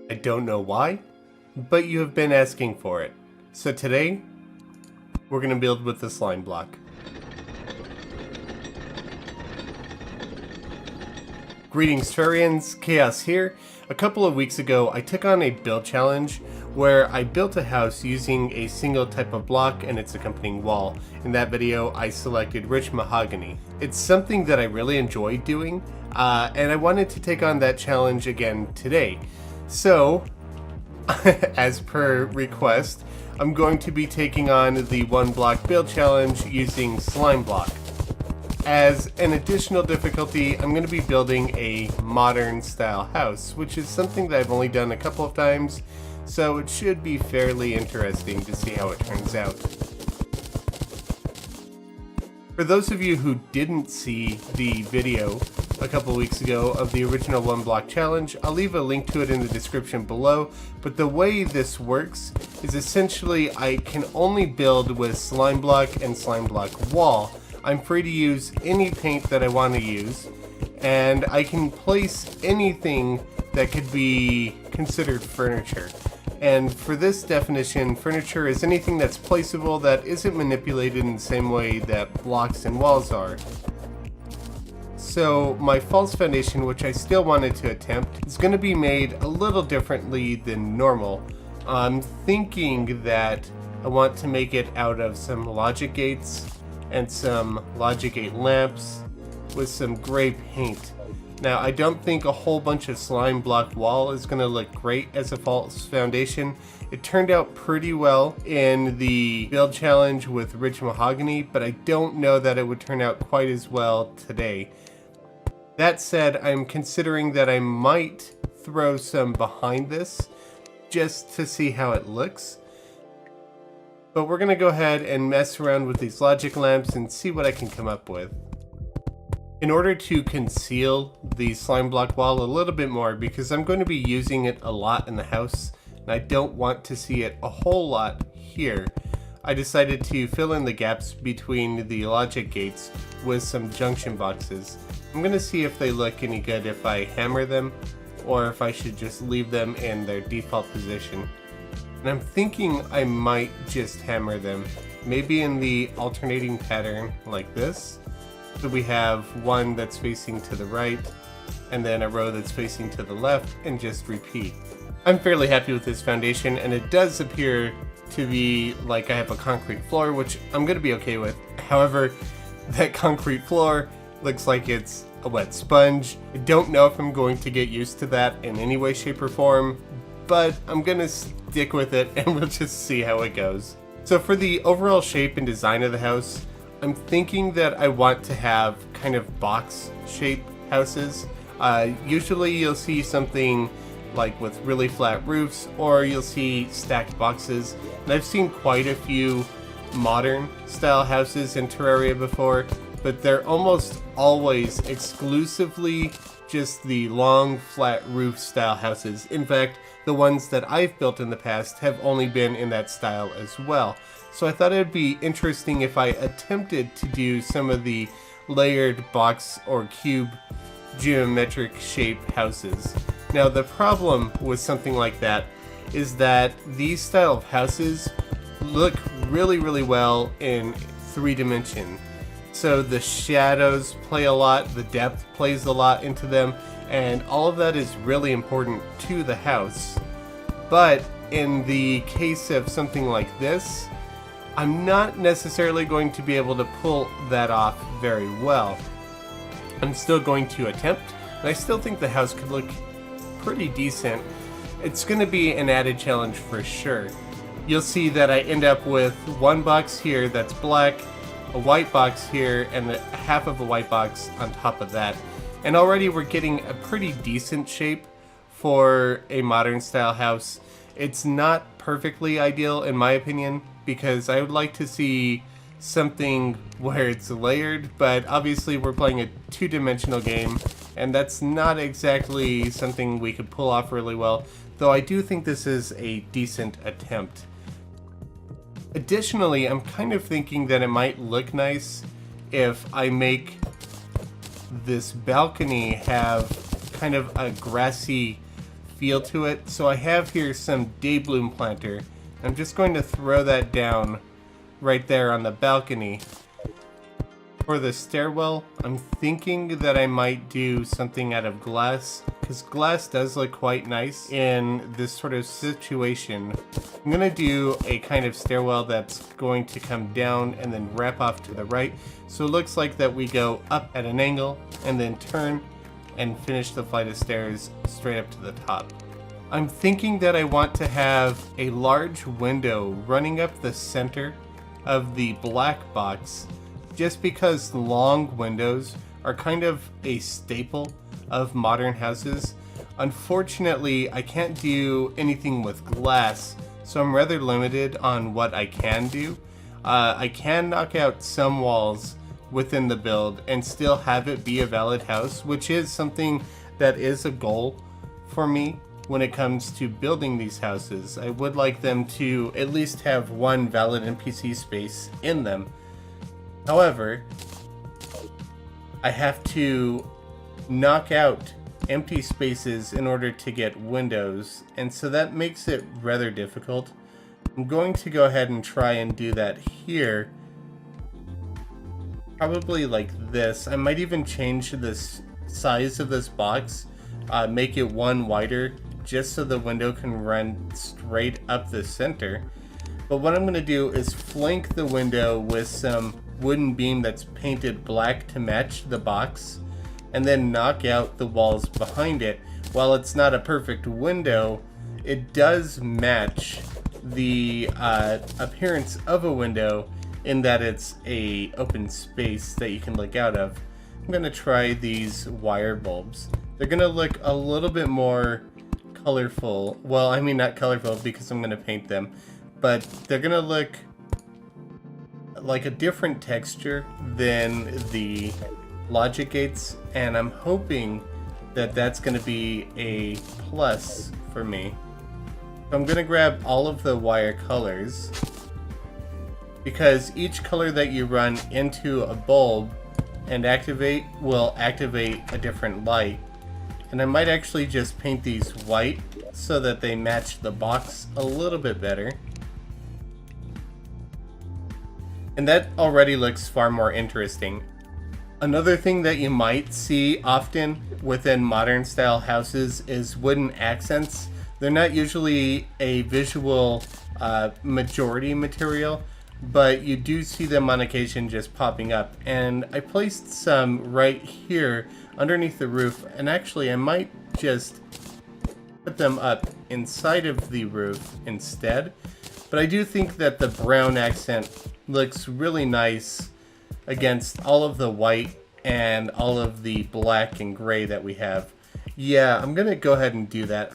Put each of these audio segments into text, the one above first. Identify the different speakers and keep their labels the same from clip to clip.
Speaker 1: I don't know why, but you have been asking for it. So today, we're going to build with the slime block. Greetings Terrarians, Khaios here. A couple of weeks ago, I took on a build challenge where I built a house using a single type of block and its accompanying wall. In that video, I selected rich mahogany. It's something that I really enjoy doing, and I wanted to take on that challenge again today. So, as per request, I'm going to be taking on the one block build challenge using slime block. As an additional difficulty, I'm going to be building a modern style house, which is something that I've only done a couple of times, so it should be fairly interesting to see how it turns out. For those of you who didn't see the video a couple weeks ago of the original one block challenge, I'll leave a link to it in the description below, but the way this works is essentially I can only build with slime block and slime block wall. I'm free to use any paint that I want to use, and I can place anything that could be considered furniture. And for this definition, furniture is anything that's placeable that isn't manipulated in the same way that blocks and walls are. So my false foundation, which I still wanted to attempt, is going to be made a little differently than normal. I'm thinking that I want to make it out of some logic gates and some logic gate lamps with some gray paint. Now, I don't think a whole bunch of slime block wall is going to look great as a false foundation. It turned out pretty well in the build challenge with rich mahogany, but I don't know that it would turn out quite as well today. That said, I'm considering that I might throw some behind this just to see how it looks. But we're going to go ahead and mess around with these logic lamps and see what I can come up with. In order to conceal the slime block wall a little bit more, because I'm going to be using it a lot in the house, and I don't want to see it a whole lot here, I decided to fill in the gaps between the logic gates with some junction boxes. I'm going to see if they look any good if I hammer them, or if I should just leave them in their default position. And I'm thinking I might just hammer them, maybe in the alternating pattern like this. So we have one that's facing to the right, and then a row that's facing to the left, and just repeat. I'm fairly happy with this foundation, and it does appear to be like I have a concrete floor, which I'm going to be okay with. However, that concrete floor looks like it's a wet sponge. I don't know if I'm going to get used to that in any way, shape, or form, but I'm going to stick with it and we'll just see how it goes. So for the overall shape and design of the house, I'm thinking that I want to have kind of box shape houses. Usually you'll see something like with really flat roofs, or you'll see stacked boxes. And I've seen quite a few modern style houses in Terraria before, but they're almost always exclusively just the long flat roof style houses. In fact, the ones that I've built in the past have only been in that style as well. So I thought it would be interesting if I attempted to do some of the layered box or cube geometric shape houses. Now the problem with something like that is that these style of houses look really well in 3D. So the shadows play a lot, the depth plays a lot into them, and all of that is really important to the house. But in the case of something like this, I'm not necessarily going to be able to pull that off very well. I'm still going to attempt, and I still think the house could look pretty decent. It's going to be an added challenge for sure. You'll see that I end up with one box here that's black, a white box here, and half of a white box on top of that. And already we're getting a pretty decent shape for a modern style house. It's not perfectly ideal in my opinion, because I would like to see something where it's layered, but obviously we're playing a two-dimensional game, and that's not exactly something we could pull off really well, though I do think this is a decent attempt. Additionally, I'm kind of thinking that it might look nice if I make this balcony have kind of a grassy feel to it. So I have here some day bloom planter. I'm just going to throw that down right there on the balcony. For the stairwell, I'm thinking that I might do something out of glass, because glass does look quite nice in this sort of situation. I'm going to do a kind of stairwell that's going to come down and then wrap off to the right. So it looks like that we go up at an angle and then turn and finish the flight of stairs straight up to the top. I'm thinking that I want to have a large window running up the center of the black box, just because long windows are kind of a staple of modern houses. Unfortunately, I can't do anything with glass, so I'm rather limited on what I can do. I can knock out some walls within the build and still have it be a valid house, which is something that is a goal for me when it comes to building these houses. I would like them to at least have one valid NPC space in them. However, I have to knock out empty spaces in order to get windows, and so that makes it rather difficult. I'm going to go ahead and try and do that here. Probably like this. I might even change the size of this box, make it one wider, just so the window can run straight up the center. But what I'm going to do is flank the window with some wooden beam that's painted black to match the box, and then knock out the walls behind it. While it's not a perfect window, it does match the appearance of a window in that it's a open space that you can look out of. I'm going to try these wire bulbs. They're going to look a little bit more colorful. Well, I mean not colorful because I'm going to paint them, but they're going to look like a different texture than the logic gates, and I'm hoping that that's going to be a plus for me. So I'm going to grab all of the wire colors, because each color that you run into a bulb and activate will activate a different light. And I might actually just paint these white so that they match the box a little bit better. And that already looks far more interesting. Another thing that you might see often within modern style houses is wooden accents. They're not usually a visual majority material, but you do see them on occasion just popping up. And I placed some right here underneath the roof, and actually I might just put them up inside of the roof instead. But I do think that the brown accent looks really nice against all of the white and all of the black and gray that we have. Yeah, I'm gonna go ahead and do that.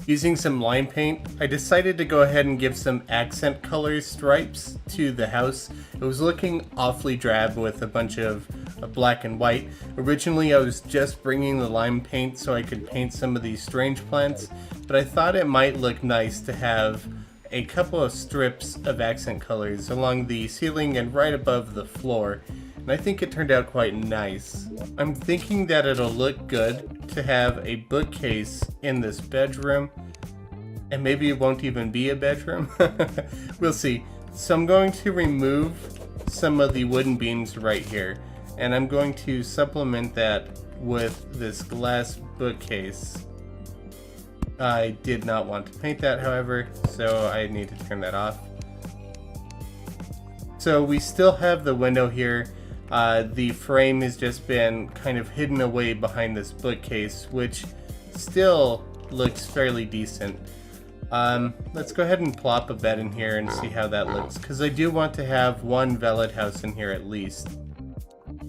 Speaker 1: Using some lime paint, I decided to go ahead and give some accent color stripes to the house. It was looking awfully drab with a bunch of black and white. Originally I was just bringing the lime paint so I could paint some of these strange plants, but I thought it might look nice to have a couple of strips of accent colors along the ceiling and right above the floor, and I think it turned out quite nice. I'm thinking that it'll look good to have a bookcase in this bedroom, and maybe it won't even be a bedroom. We'll see. So I'm going to remove some of the wooden beams right here, and I'm going to supplement that with this glass bookcase. I did not want to paint that, however, so I need to turn that off. So we still have the window here. The frame has just been kind of hidden away behind this bookcase, which still looks fairly decent. Let's go ahead and plop a bed in here and see how that looks, because I do want to have one valid house in here at least.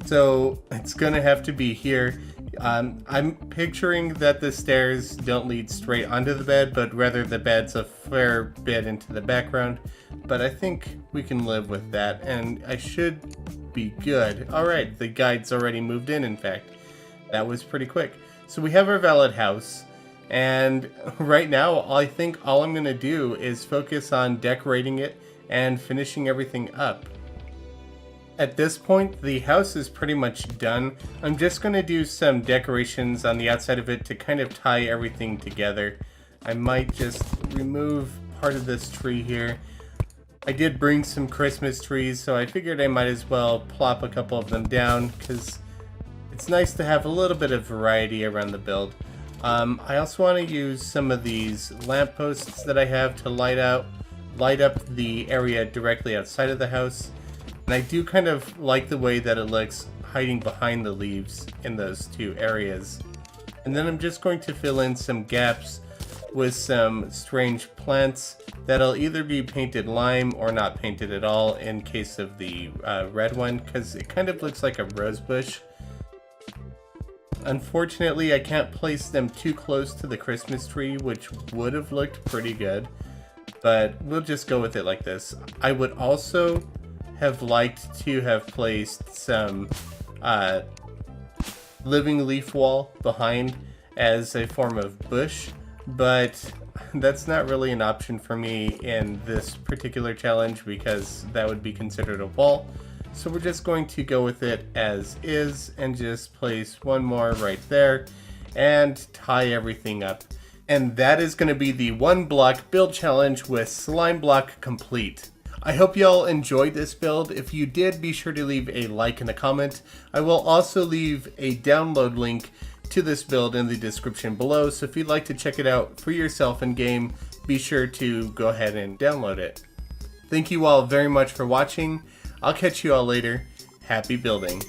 Speaker 1: So it's gonna have to be here. I'm picturing that the stairs don't lead straight onto the bed, but rather the bed's a fair bit into the background. But I think we can live with that, and I should be good. Alright, the guide's already moved in fact. That was pretty quick. So we have our valid house, and right now I think all I'm going to do is focus on decorating it and finishing everything up. At this point, the house is pretty much done. I'm just going to do some decorations on the outside of it to kind of tie everything together. I might just remove part of this tree here. I did bring some Christmas trees, so I figured I might as well plop a couple of them down because it's nice to have a little bit of variety around the build. I also want to use some of these lampposts that I have to light up the area directly outside of the house. And I do kind of like the way that it looks hiding behind the leaves in those two areas. And then I'm just going to fill in some gaps with some strange plants that'll either be painted lime or not painted at all in case of the red one, because it kind of looks like a rose bush. Unfortunately, I can't place them too close to the Christmas tree, which would have looked pretty good, but we'll just go with it like this. I would also have liked to have placed some living leaf wall behind as a form of bush, but that's not really an option for me in this particular challenge because that would be considered a wall. So we're just going to go with it as is and just place one more right there and tie everything up. And that is going to be the 1 block build challenge with slime block complete. I hope y'all enjoyed this build. If you did, be sure to leave a like and a comment. I will also leave a download link to this build in the description below, so if you'd like to check it out for yourself in game, be sure to go ahead and download it. Thank you all very much for watching. I'll catch you all later. Happy building.